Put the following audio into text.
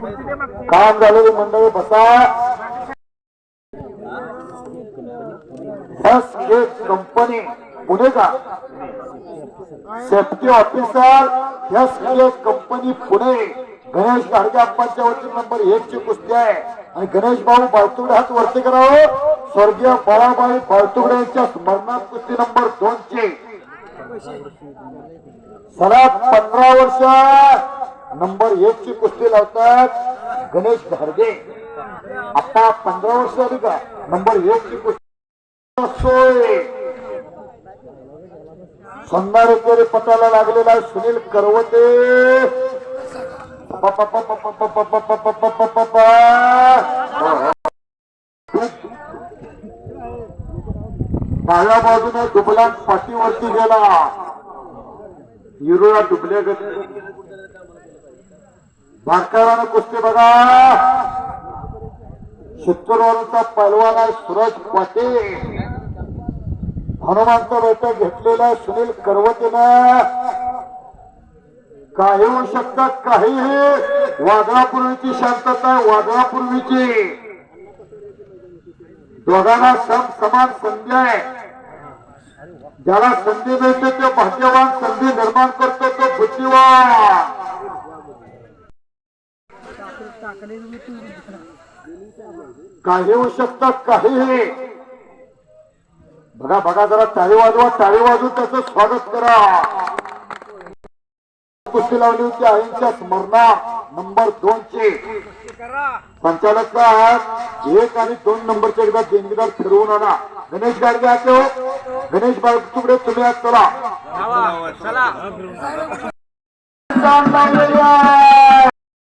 काम झालेली मंडळी बसा. फर्स्ट गेट कंपनी पुणे का safety officer first gate company Pune Ganesh Gadge आप्पांच्या वतीने नंबर 1 ची कुस्ती आहे आणि गणेश भाऊ बाळतुगडे हात वरती करावं. स्वर्गीय बाळाबाई बाळतुगडे यांच्या स्मरणार्थ कुस्ती नंबर 2 ची सलग 15 वर्ष नंबर 1 ची कुस्ती लावतात गणेश घाडगे. आता 15 वर्ष झाली का नंबर 1 ची कुस्ती सोनारेकरी पटाला लागलेला सुनील करवते. डाव्या बाजूने दुबला पाठीवरती गेला हिरोला डुबल्या बारकारानं कुस्ती बघा. शित्तूरवरचा पैलवान आहे सूरज पाटील. हनुमानचा बैठक घेतलेला सुनील करवतेनं काही होऊ शकतात काहीही. वादळापूर्वीची शांतता आहे वादळापूर्वीची. दोघांना समान संधी आहे. ज्याला संधी मिळते तो भाग्यवान. संधी निर्माण करतो तो बुद्धिवान. काही होऊ शकतात काहीही. बघा बघा जरा टाळी वाजवा. टाळी वाजवून त्याचं स्वागत करा. कुस्ती लावली होती आईंच्या स्मरणात नंबर 2 ची. संचालक 1 आणि 2 नंबरचे एकदा देणगीदार फिरवून आणा. गणेश गाडगे आते हो. गणेश बाळतुगडे तुम्ही आज चला.